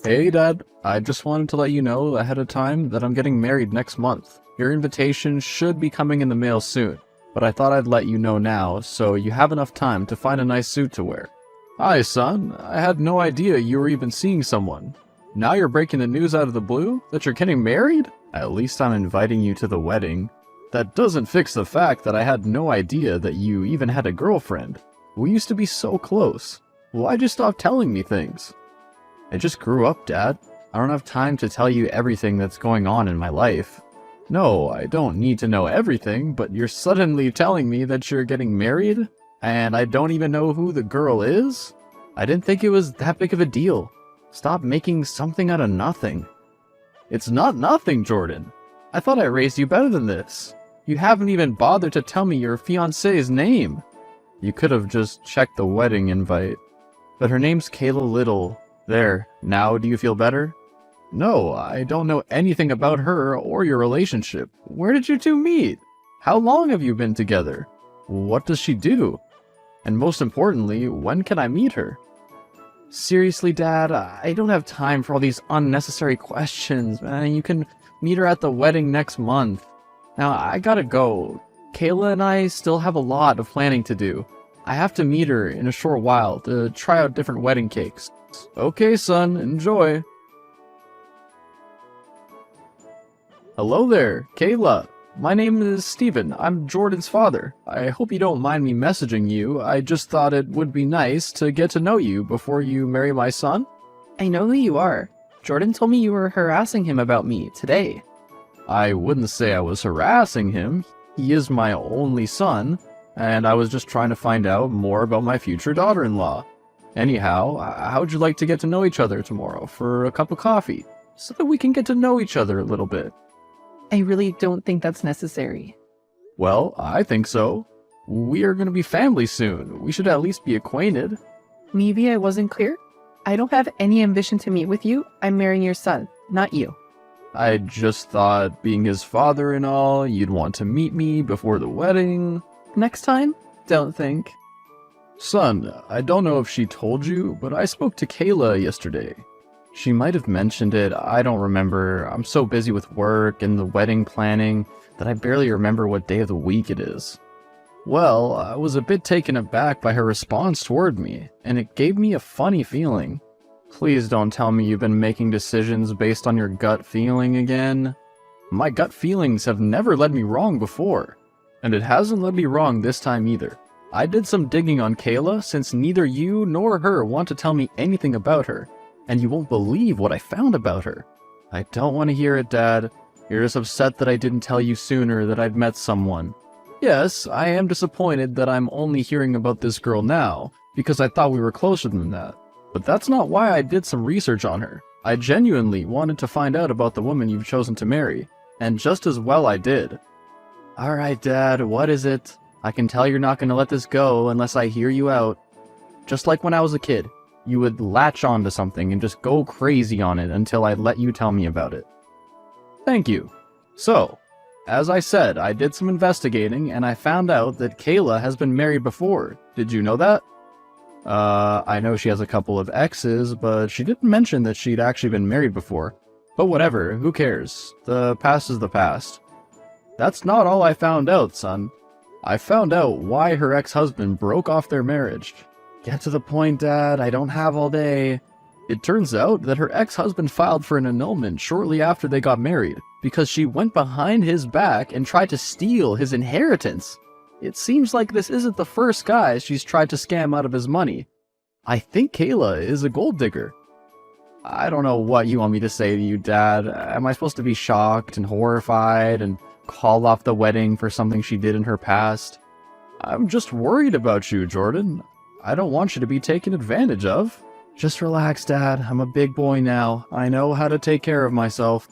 Hey Dad, I just wanted to let you know ahead of time that I'm getting married next month. Your invitation should be coming in the mail soon, but I thought I'd let you know now so you have enough time to find a nice suit to wear. Hi son, I had no idea you were even seeing someone. Now you're breaking the news out of the blue that you're getting married? At least I'm inviting you to the wedding. That doesn't fix the fact that I had no idea that you even had a girlfriend. We used to be so close. Why'd you stop telling me things? I just grew up, Dad. I don't have time to tell you everything that's going on in my life. No, I don't need to know everything, but you're suddenly telling me that you're getting married, and I don't even know who the girl is? I didn't think it was that big of a deal. Stop making something out of nothing. It's not nothing, Jordan. I thought I raised you better than this. You haven't even bothered to tell me your fiancée's name. You could have just checked the wedding invite. But her name's Kayla Little. There, now do you feel better? No, I don't know anything about her or your relationship. Where did you two meet? How long have you been together? What does she do? And most importantly, when can I meet her? Seriously, Dad, I don't have time for all these unnecessary questions, man. You can meet her at the wedding next month. Now, I gotta go. Kayla and I still have a lot of planning to do. I have to meet her in a short while to try out different wedding cakes. Okay, son, enjoy. Hello there, Kayla. My name is Steven. I'm Jordan's father. I hope you don't mind me messaging you. I just thought it would be nice to get to know you before you marry my son. I know who you are. Jordan told me you were harassing him about me today. I wouldn't say I was harassing him. He is my only son, and I was just trying to find out more about my future daughter-in-law. Anyhow, how'd you like to get to know each other tomorrow for a cup of coffee, so that we can get to know each other a little bit? I really don't think that's necessary. Well, I think so. We are going to be family soon. We should at least be acquainted. Maybe I wasn't clear? I don't have any ambition to meet with you. I'm marrying your son, not you. I just thought, being his father and all, you'd want to meet me before the wedding. Next time? Don't think. Son, I don't know if she told you, but I spoke to Kayla yesterday. She might have mentioned it, I don't remember. I'm so busy with work and the wedding planning that I barely remember what day of the week it is. Well, I was a bit taken aback by her response toward me, and it gave me a funny feeling. Please don't tell me you've been making decisions based on your gut feeling again. My gut feelings have never led me wrong before, and it hasn't led me wrong this time either. I did some digging on Kayla since neither you nor her want to tell me anything about her, and you won't believe what I found about her. I don't want to hear it, Dad. You're just upset that I didn't tell you sooner that I'd met someone. Yes, I am disappointed that I'm only hearing about this girl now, because I thought we were closer than that. But that's not why I did some research on her. I genuinely wanted to find out about the woman you've chosen to marry, and just as well I did. Alright, Dad, what is it? I can tell you're not going to let this go unless I hear you out. Just like when I was a kid, you would latch on to something and just go crazy on it until I'd let you tell me about it. Thank you. So, as I said, I did some investigating and I found out that Kayla has been married before. Did you know that? I know she has a couple of exes, but she didn't mention that she'd actually been married before. But whatever, who cares? The past is the past. That's not all I found out, son. I found out why her ex-husband broke off their marriage. Get to the point, Dad, I don't have all day. It turns out that her ex-husband filed for an annulment shortly after they got married, because she went behind his back and tried to steal his inheritance. It seems like this isn't the first guy she's tried to scam out of his money. I think Kayla is a gold digger. I don't know what you want me to say to you, Dad. Am I supposed to be shocked and horrified and call off the wedding for something she did in her past? I'm just worried about you, Jordan. I don't want you to be taken advantage of. Just relax, Dad. I'm a big boy now. I know how to take care of myself.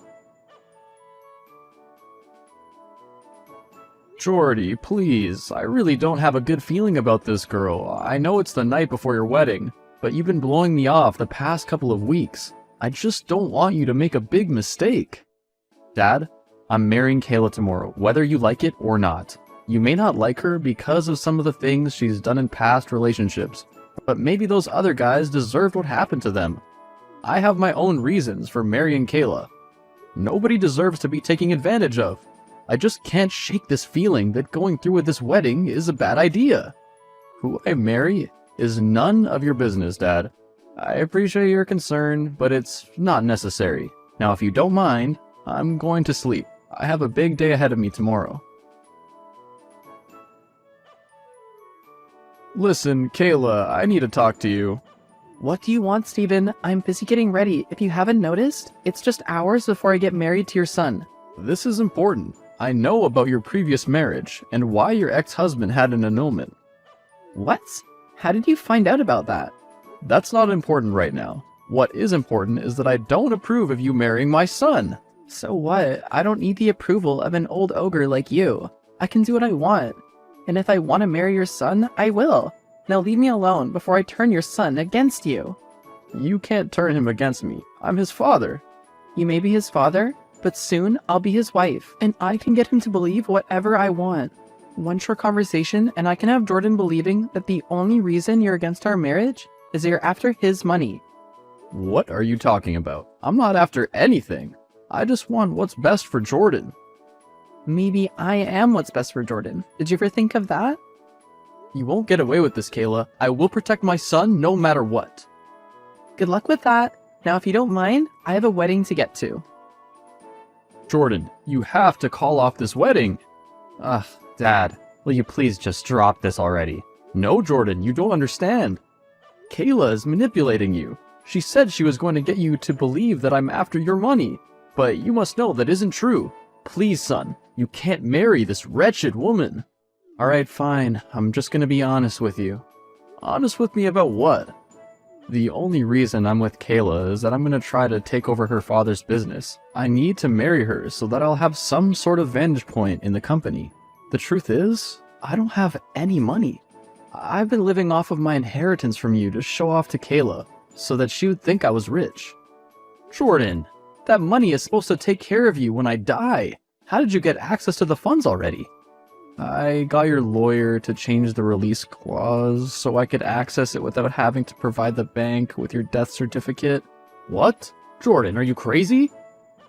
Jordy, please. I really don't have a good feeling about this girl. I know it's the night before your wedding, but you've been blowing me off the past couple of weeks. I just don't want you to make a big mistake. Dad, I'm marrying Kayla tomorrow, whether you like it or not. You may not like her because of some of the things she's done in past relationships, but maybe those other guys deserved what happened to them. I have my own reasons for marrying Kayla. Nobody deserves to be taken advantage of. I just can't shake this feeling that going through with this wedding is a bad idea. Who I marry is none of your business, Dad. I appreciate your concern, but it's not necessary. Now, if you don't mind, I'm going to sleep. I have a big day ahead of me tomorrow. Listen, Kayla, I need to talk to you. What do you want, Steven? I'm busy getting ready. If you haven't noticed, it's just hours before I get married to your son. This is important. I know about your previous marriage and why your ex-husband had an annulment. What? How did you find out about that? That's not important right now. What is important is that I don't approve of you marrying my son. So what? I don't need the approval of an old ogre like you. I can do what I want. And if I want to marry your son, I will. Now leave me alone before I turn your son against you. You can't turn him against me. I'm his father. You may be his father, but soon I'll be his wife, and I can get him to believe whatever I want. One short conversation, and I can have Jordan believing that the only reason you're against our marriage is that you're after his money. What are you talking about? I'm not after anything. I just want what's best for Jordan. Maybe I am what's best for Jordan. Did you ever think of that? You won't get away with this, Kayla. I will protect my son no matter what. Good luck with that. Now, if you don't mind, I have a wedding to get to. Jordan, you have to call off this wedding. Ugh, Dad, will you please just drop this already? No, Jordan, you don't understand. Kayla is manipulating you. She said she was going to get you to believe that I'm after your money. But you must know that isn't true. Please, son, you can't marry this wretched woman. Alright, fine. I'm just gonna be honest with you. Honest with me about what? The only reason I'm with Kayla is that I'm gonna try to take over her father's business. I need to marry her so that I'll have some sort of vantage point in the company. The truth is, I don't have any money. I've been living off of my inheritance from you to show off to Kayla, so that she would think I was rich. Jordan, that money is supposed to take care of you when I die. How did you get access to the funds already? I got your lawyer to change the release clause so I could access it without having to provide the bank with your death certificate. What? Jordan, are you crazy?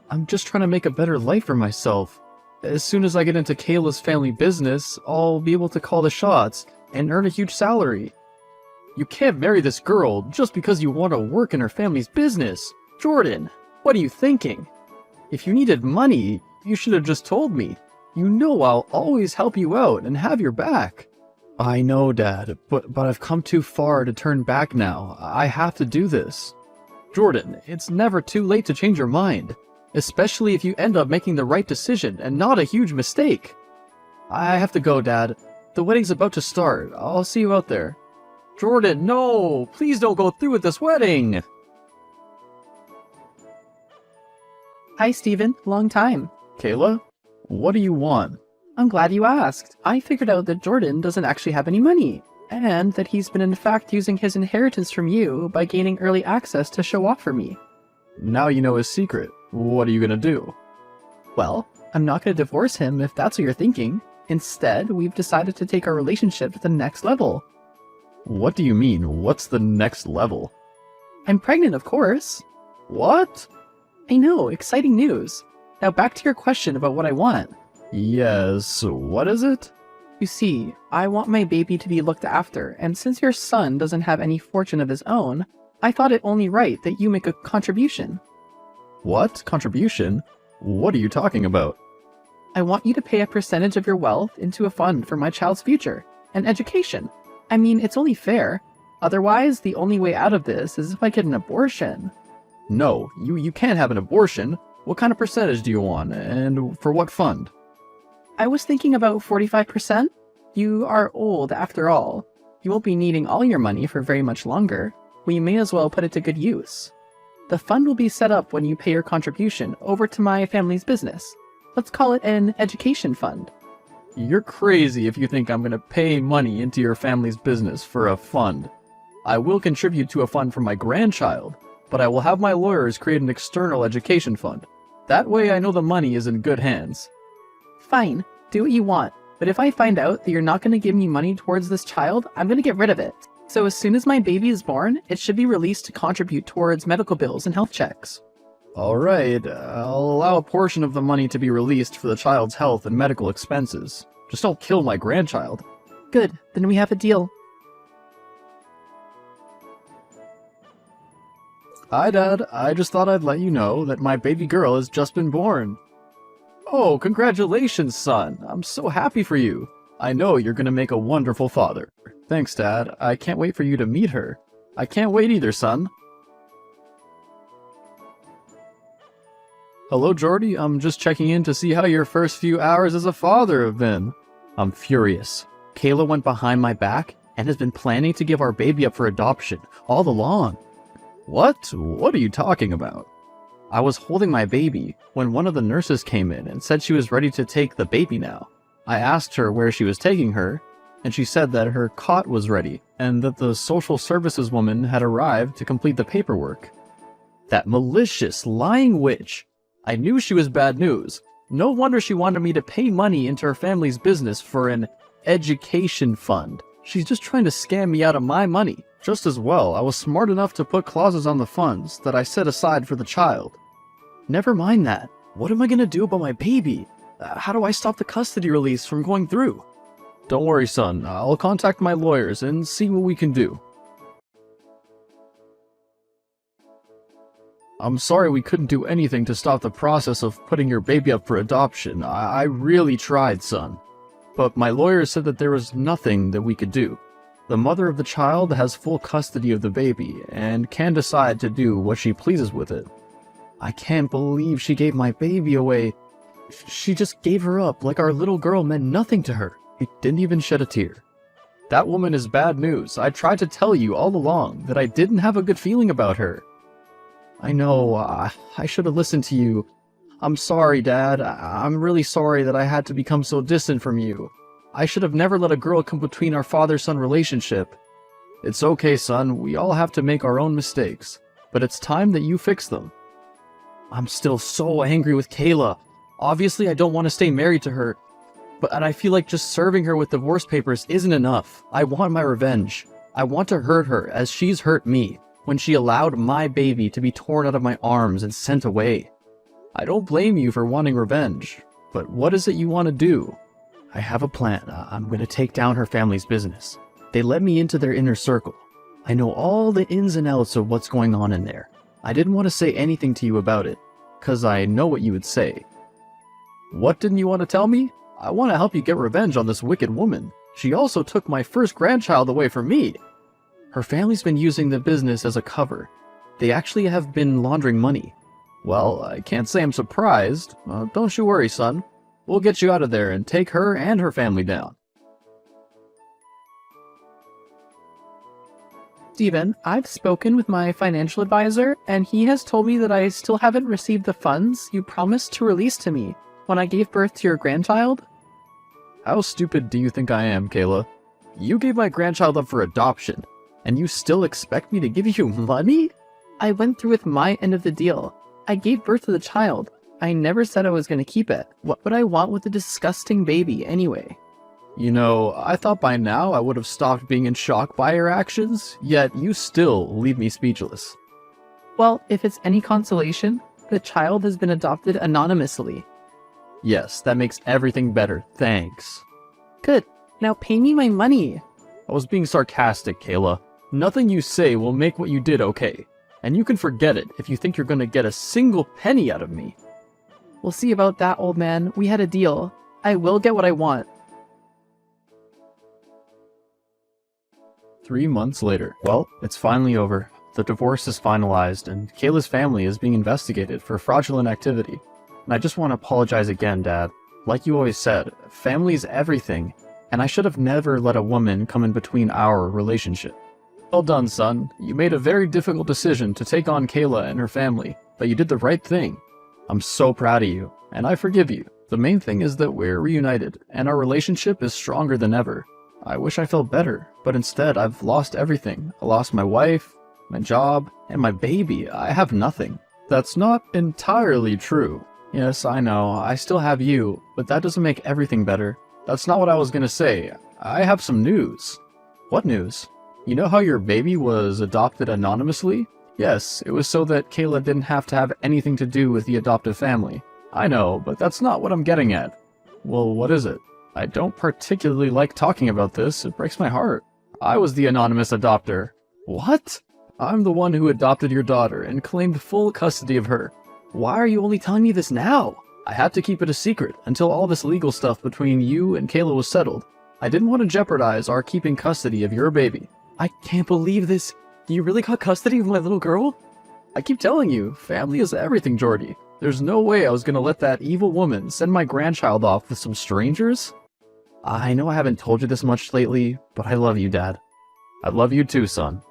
I'm just trying to make a better life for myself. As soon as I get into Kayla's family business, I'll be able to call the shots and earn a huge salary. You can't marry this girl just because you want to work in her family's business. Jordan, what are you thinking? If you needed money, you should have just told me. You know I'll always help you out and have your back. I know, Dad, but I've come too far to turn back now. I have to do this. Jordan, it's never too late to change your mind, especially if you end up making the right decision and not a huge mistake. I have to go, Dad. The wedding's about to start. I'll see you out there. Jordan, no! Please don't go through with this wedding! Hi, Steven. Long time. Kayla? What do you want? I'm glad you asked. I figured out that Jordan doesn't actually have any money, and that he's been in fact using his inheritance from you by gaining early access to show off for me. Now you know his secret. What are you gonna do? Well, I'm not gonna divorce him if that's what you're thinking. Instead, we've decided to take our relationship to the next level. What do you mean? What's the next level? I'm pregnant, of course. What? I know, exciting news. Now back to your question about what I want. Yes, what is it? You see, I want my baby to be looked after, and since your son doesn't have any fortune of his own, I thought it only right that you make a contribution. What? Contribution? What are you talking about? I want you to pay a percentage of your wealth into a fund for my child's future and education. I mean, it's only fair. Otherwise, the only way out of this is if I get an abortion. No, you can't have an abortion. What kind of percentage do you want, and for what fund? I was thinking about 45%. You are old after all. You won't be needing all your money for very much longer. We may as well put it to good use. The fund will be set up when you pay your contribution over to my family's business. Let's call it an education fund. You're crazy if you think I'm gonna pay money into your family's business for a fund. I will contribute to a fund for my grandchild, but I will have my lawyers create an external education fund. That way I know the money is in good hands. Fine, do what you want, but if I find out that you're not going to give me money towards this child, I'm going to get rid of it. So as soon as my baby is born, it should be released to contribute towards medical bills and health checks. Alright, I'll allow a portion of the money to be released for the child's health and medical expenses. Just don't kill my grandchild. Good, then we have a deal. Hi, Dad. I just thought I'd let you know that my baby girl has just been born. Oh, congratulations, son. I'm so happy for you. I know you're gonna make a wonderful father. Thanks, Dad. I can't wait for you to meet her. I can't wait either, son. Hello, Jordy. I'm just checking in to see how your first few hours as a father have been. I'm furious. Kayla went behind my back and has been planning to give our baby up for adoption all along. What? What are you talking about? I was holding my baby when one of the nurses came in and said she was ready to take the baby now. I asked her where she was taking her, and she said that her cot was ready and that the social services woman had arrived to complete the paperwork. That malicious, lying witch. I knew she was bad news. No wonder she wanted me to pay money into her family's business for an education fund. She's just trying to scam me out of my money. Just as well, I was smart enough to put clauses on the funds that I set aside for the child. Never mind that. What am I gonna do about my baby? How do I stop the custody release from going through? Don't worry, son. I'll contact my lawyers and see what we can do. I'm sorry we couldn't do anything to stop the process of putting your baby up for adoption. I really tried, son. But my lawyer said that there was nothing that we could do. The mother of the child has full custody of the baby and can decide to do what she pleases with it. I can't believe she gave my baby away. She just gave her up like our little girl meant nothing to her. She didn't even shed a tear. That woman is bad news. I tried to tell you all along that I didn't have a good feeling about her. I know, I should have listened to you. I'm sorry, Dad. I'm really sorry that I had to become so distant from you. I should have never let a girl come between our father-son relationship. It's okay, son. We all have to make our own mistakes. But it's time that you fix them. I'm still so angry with Kayla. Obviously, I don't want to stay married to her. But I feel like just serving her with divorce papers isn't enough. I want my revenge. I want to hurt her as she's hurt me when she allowed my baby to be torn out of my arms and sent away. I don't blame you for wanting revenge, but what is it you want to do? I have a plan. I'm going to take down her family's business. They let me into their inner circle. I know all the ins and outs of what's going on in there. I didn't want to say anything to you about it, because I know what you would say. What didn't you want to tell me? I want to help you get revenge on this wicked woman. She also took my first grandchild away from me. Her family's been using the business as a cover. They actually have been laundering money. Well, I can't say I'm surprised. Don't you worry, son. We'll get you out of there and take her and her family down. Steven, I've spoken with my financial advisor, and he has told me that I still haven't received the funds you promised to release to me when I gave birth to your grandchild. How stupid do you think I am, Kayla? You gave my grandchild up for adoption, and you still expect me to give you money? I went through with my end of the deal. I gave birth to the child. I never said I was going to keep it. What would I want with a disgusting baby anyway? You know, I thought by now I would have stopped being in shock by your actions, yet you still leave me speechless. Well, if it's any consolation, the child has been adopted anonymously. Yes, that makes everything better, thanks. Good. Now pay me my money. I was being sarcastic, Kayla. Nothing you say will make what you did okay. And you can forget it if you think you're gonna get a single penny out of me. We'll see about that, old man. We had a deal. I will get what I want. 3 months later. Well, it's finally over. The divorce is finalized, and Kayla's family is being investigated for fraudulent activity. And I just want to apologize again, Dad. Like you always said, family's everything, and I should have never let a woman come in between our relationship. Well done, son. You made a very difficult decision to take on Kayla and her family, but you did the right thing. I'm so proud of you, and I forgive you. The main thing is that we're reunited, and our relationship is stronger than ever. I wish I felt better, but instead I've lost everything. I lost my wife, my job, and my baby. I have nothing. That's not entirely true. Yes, I know, I still have you, but that doesn't make everything better. That's not what I was gonna say. I have some news. What news? You know how your baby was adopted anonymously? Yes, it was so that Kayla didn't have to have anything to do with the adoptive family. I know, but that's not what I'm getting at. Well, what is it? I don't particularly like talking about this, it breaks my heart. I was the anonymous adopter. What? I'm the one who adopted your daughter and claimed full custody of her. Why are you only telling me this now? I had to keep it a secret until all this legal stuff between you and Kayla was settled. I didn't want to jeopardize our keeping custody of your baby. I can't believe this. You really got custody of my little girl? I keep telling you, family is everything, Jordy. There's no way I was gonna let that evil woman send my grandchild off with some strangers. I know I haven't told you this much lately, but I love you, Dad. I love you too, son.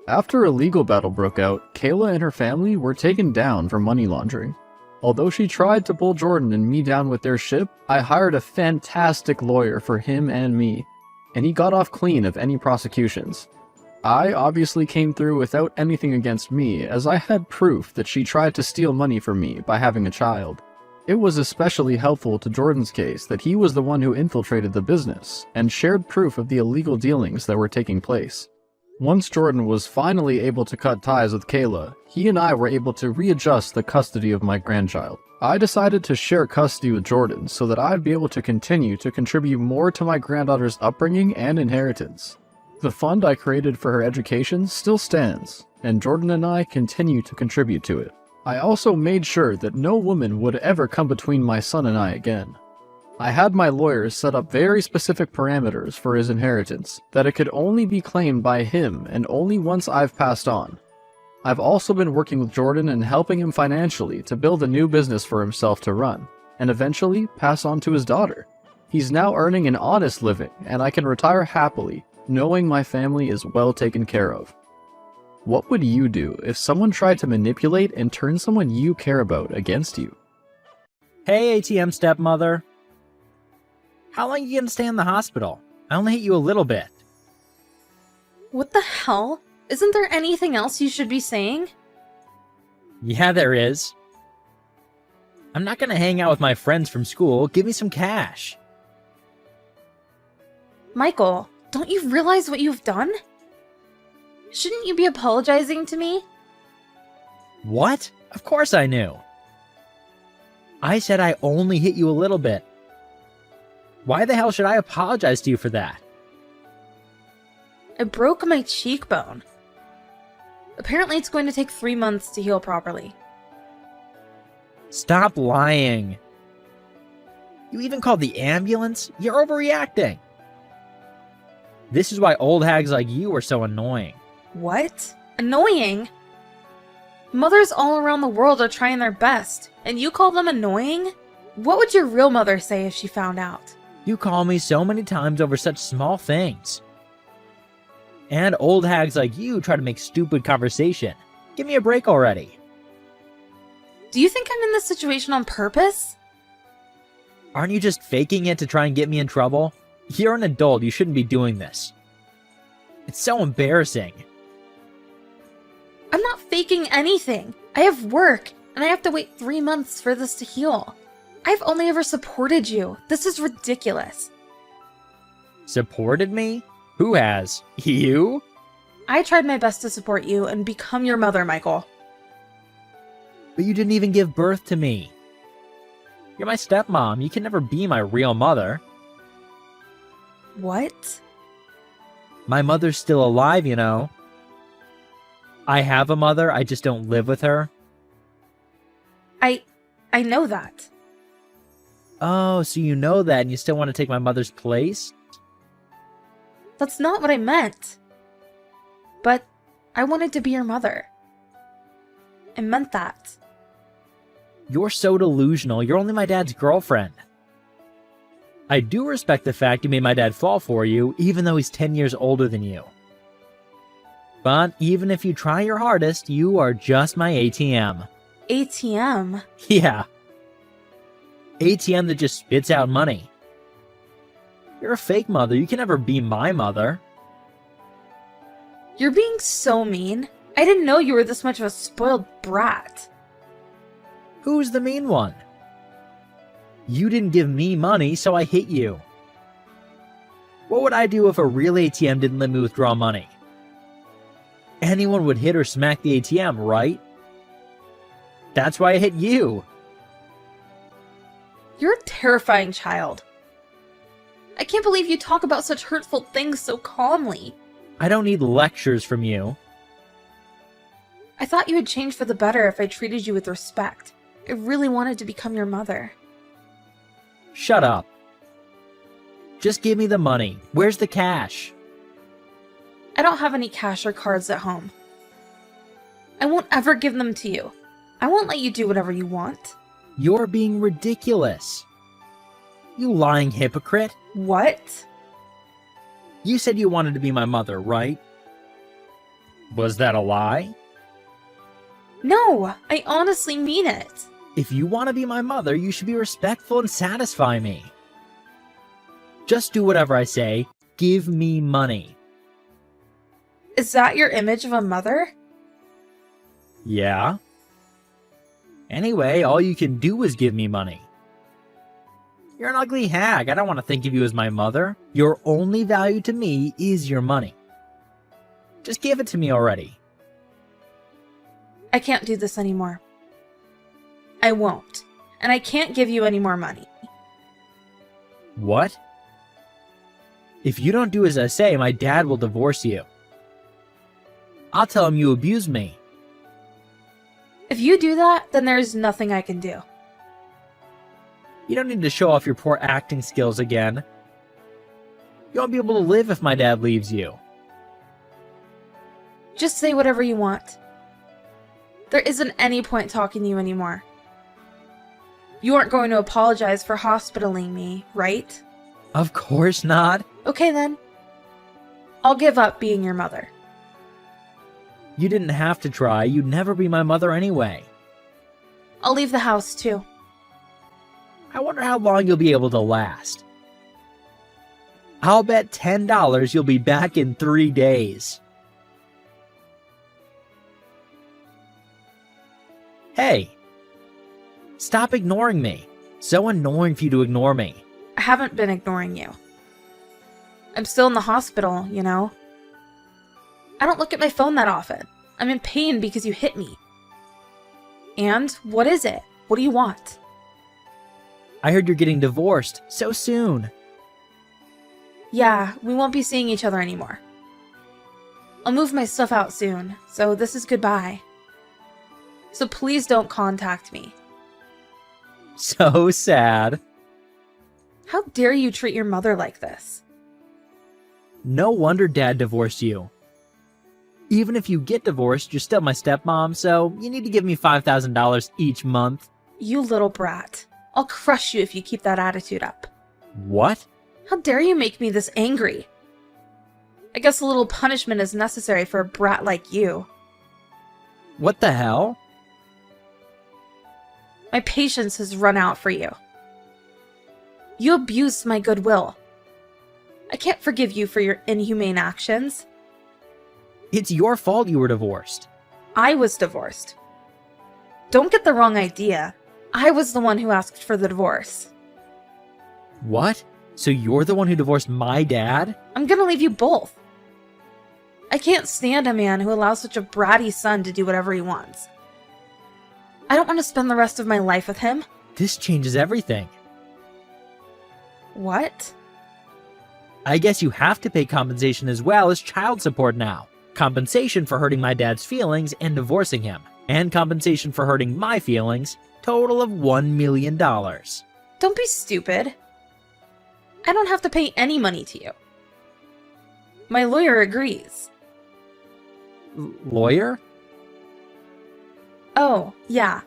After a legal battle broke out, Kayla and her family were taken down for money laundering. Although she tried to pull Jordan and me down with their ship, I hired a fantastic lawyer for him and me, and he got off clean of any prosecutions. I obviously came through without anything against me, as I had proof that she tried to steal money from me by having a child. It was especially helpful to Jordan's case that he was the one who infiltrated the business, and shared proof of the illegal dealings that were taking place. Once Jordan was finally able to cut ties with Kayla, he and I were able to readjust the custody of my grandchild. I decided to share custody with Jordan so that I'd be able to continue to contribute more to my granddaughter's upbringing and inheritance. The fund I created for her education still stands, and Jordan and I continue to contribute to it. I also made sure that no woman would ever come between my son and I again. I had my lawyers set up very specific parameters for his inheritance, that it could only be claimed by him and only once I've passed on. I've also been working with Jordan and helping him financially to build a new business for himself to run, and eventually pass on to his daughter. He's now earning an honest living, and I can retire happily, knowing my family is well taken care of. What would you do if someone tried to manipulate and turn someone you care about against you? Hey, ATM stepmother. How long are you gonna stay in the hospital? I only hit you a little bit. What the hell? Isn't there anything else you should be saying? Yeah, there is. I'm not gonna hang out with my friends from school. Give me some cash. Michael, don't you realize what you've done? Shouldn't you be apologizing to me? What? Of course I knew. I said I only hit you a little bit. Why the hell should I apologize to you for that? I broke my cheekbone. Apparently it's going to take 3 months to heal properly. Stop lying. You even called the ambulance? You're overreacting. This is why old hags like you are so annoying. What? Annoying? Mothers all around the world are trying their best, and you call them annoying? What would your real mother say if she found out? You call me so many times over such small things. And old hags like you try to make stupid conversation. Give me a break already. Do you think I'm in this situation on purpose? Aren't you just faking it to try and get me in trouble? You're an adult, you shouldn't be doing this. It's so embarrassing. I'm not faking anything. I have work, and I have to wait 3 months for this to heal. I've only ever supported you. This is ridiculous. Supported me? Who has? You? I tried my best to support you and become your mother, Michael. But you didn't even give birth to me. You're my stepmom. You can never be my real mother. What? My mother's still alive, you know. I have a mother, I just don't live with her. I know that. Oh, so you know that and you still want to take my mother's place? That's not what I meant. But I wanted to be your mother. I meant that. You're so delusional. You're only my dad's girlfriend. I do respect the fact you made my dad fall for you, even though he's 10 years older than you. But even if you try your hardest, you are just my ATM. ATM? Yeah. ATM that just spits out money. You're a fake mother. You can never be my mother. You're being so mean. I didn't know you were this much of a spoiled brat. Who's the mean one? You didn't give me money, so I hit you. What would I do if a real ATM didn't let me withdraw money? Anyone would hit or smack the ATM, right? That's why I hit you. You're a terrifying child. I can't believe you talk about such hurtful things so calmly. I don't need lectures from you. I thought you would change for the better if I treated you with respect. I really wanted to become your mother. Shut up. Just give me the money. Where's the cash? I don't have any cash or cards at home. I won't ever give them to you. I won't let you do whatever you want. You're being ridiculous. You lying hypocrite. What? You said you wanted to be my mother, right? Was that a lie? No, I honestly mean it. If you want to be my mother, you should be respectful and satisfy me. Just do whatever I say. Give me money. Is that your image of a mother? Yeah. Anyway, all you can do is give me money. You're an ugly hag. I don't want to think of you as my mother. Your only value to me is your money. Just give it to me already. I can't do this anymore. I won't. And I can't give you any more money. What? If you don't do as I say, my dad will divorce you. I'll tell him you abused me. If you do that, then there's nothing I can do. You don't need to show off your poor acting skills again. You won't be able to live if my dad leaves you. Just say whatever you want. There isn't any point talking to you anymore. You aren't going to apologize for hospitaling me, right? Of course not. Okay then. I'll give up being your mother. You didn't have to try. You'd never be my mother anyway. I'll leave the house too. I wonder how long you'll be able to last. I'll bet $10 you'll be back in 3 days. Hey! Stop ignoring me. So annoying for you to ignore me. I haven't been ignoring you. I'm still in the hospital, you know? I don't look at my phone that often. I'm in pain because you hit me. And what is it? What do you want? I heard you're getting divorced so soon. Yeah, we won't be seeing each other anymore. I'll move my stuff out soon, so this is goodbye. So please don't contact me. So sad. How dare you treat your mother like this? No wonder Dad divorced you. Even if you get divorced, you're still my stepmom, so you need to give me $5,000 each month. You little brat. I'll crush you if you keep that attitude up. What? How dare you make me this angry? I guess a little punishment is necessary for a brat like you. What the hell? My patience has run out for you. You abused my goodwill. I can't forgive you for your inhumane actions. It's your fault you were divorced. I was divorced. Don't get the wrong idea. I was the one who asked for the divorce. What? So you're the one who divorced my dad? I'm gonna leave you both. I can't stand a man who allows such a bratty son to do whatever he wants. I don't want to spend the rest of my life with him. This changes everything. What? I guess you have to pay compensation as well as child support now. Compensation for hurting my dad's feelings and divorcing him. And compensation for hurting my feelings. Total of $1 million. Don't be stupid. I don't have to pay any money to you. My lawyer agrees. Lawyer? Oh, yeah.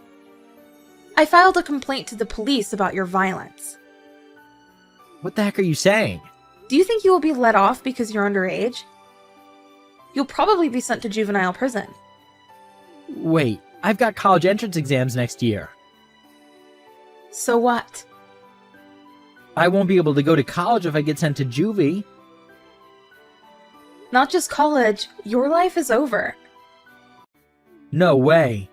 I filed a complaint to the police about your violence. What the heck are you saying? Do you think you will be let off because you're underage? You'll probably be sent to juvenile prison. Wait, I've got college entrance exams next year. So what? I won't be able to go to college if I get sent to juvie. Not just college, your life is over. No way.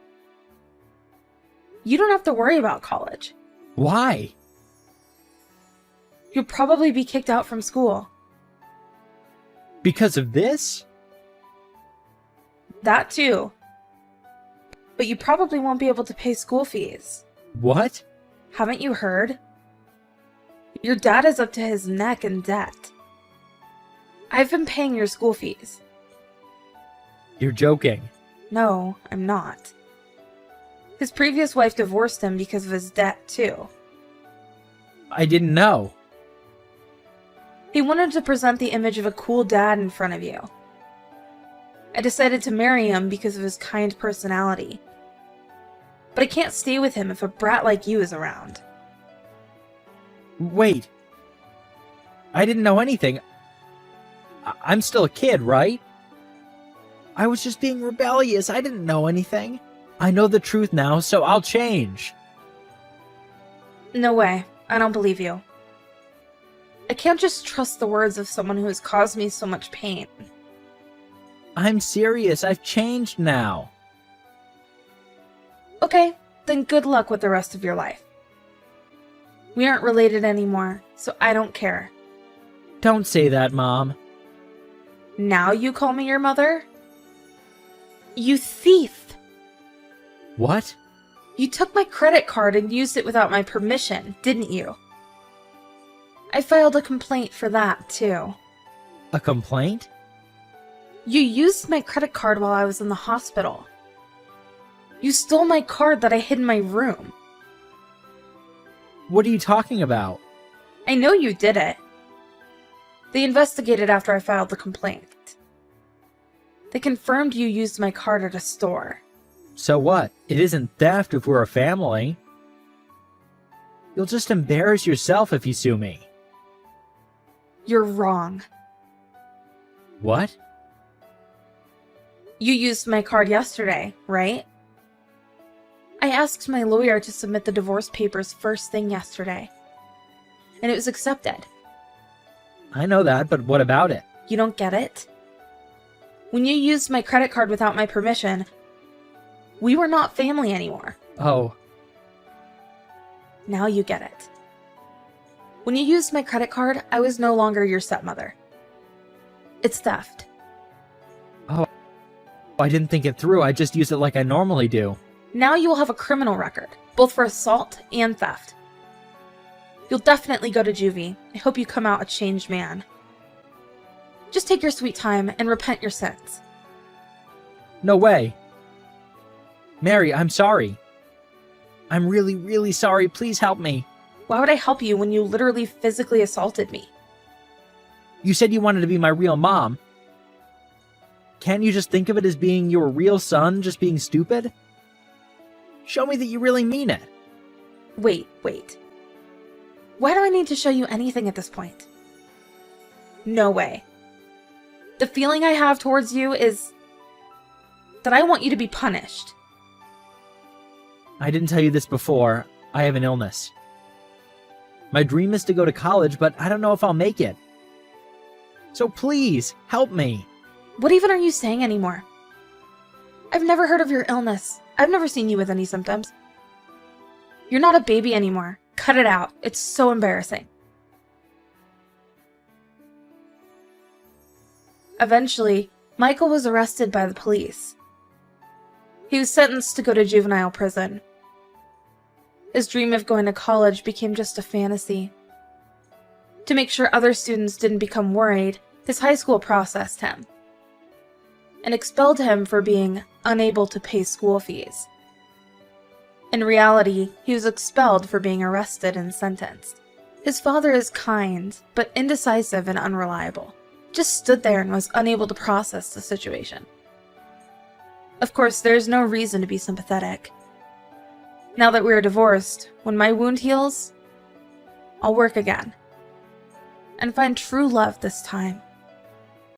You don't have to worry about college. Why? You'll probably be kicked out from school. Because of this? That too. But you probably won't be able to pay school fees. What? Haven't you heard? Your dad is up to his neck in debt. I've been paying your school fees. You're joking. No, I'm not. His previous wife divorced him because of his debt, too. I didn't know. He wanted to present the image of a cool dad in front of you. I decided to marry him because of his kind personality. But I can't stay with him if a brat like you is around. Wait. I didn't know anything. I'm still a kid, right? I was just being rebellious. I didn't know anything. I know the truth now, so I'll change. No way. I don't believe you. I can't just trust the words of someone who has caused me so much pain. I'm serious. I've changed now. Okay, then good luck with the rest of your life. We aren't related anymore, so I don't care. Don't say that, Mom. Now you call me your mother? You thief! What? You took my credit card and used it without my permission, didn't you? I filed a complaint for that, too. A complaint? You used my credit card while I was in the hospital. You stole my card that I hid in my room. What are you talking about? I know you did it. They investigated after I filed the complaint. They confirmed you used my card at a store. So what? It isn't theft if we're a family. You'll just embarrass yourself if you sue me. You're wrong. What? You used my card yesterday, right? I asked my lawyer to submit the divorce papers first thing yesterday. And it was accepted. I know that, but what about it? You don't get it? When you used my credit card without my permission, we were not family anymore. Oh, Now you get it. When you used my credit card, I was no longer your stepmother. It's theft. I didn't think it through. I just used it like I normally do. Now you will have a criminal record, both for assault and theft. You'll definitely go to juvie. I hope you come out a changed man. Just take your sweet time and repent your sins. No way. Mary, I'm sorry. I'm really, really sorry. Please help me. Why would I help you when you literally physically assaulted me? You said you wanted to be my real mom. Can't you just think of it as being your real son just being stupid? Show me that you really mean it. Wait. Why do I need to show you anything at this point? No way. The feeling I have towards you is that I want you to be punished. I didn't tell you this before. I have an illness. My dream is to go to college, but I don't know if I'll make it. So please, help me. What even are you saying anymore? I've never heard of your illness. I've never seen you with any symptoms. You're not a baby anymore. Cut it out. It's so embarrassing. Eventually, Michael was arrested by the police. He was sentenced to go to juvenile prison. His dream of going to college became just a fantasy. To make sure other students didn't become worried, his high school processed him and expelled him for being unable to pay school fees. In reality, he was expelled for being arrested and sentenced. His father is kind, but indecisive and unreliable. Just stood there and was unable to process the situation. Of course, there is no reason to be sympathetic. Now that we are divorced, when my wound heals, I'll work again. And find true love this time.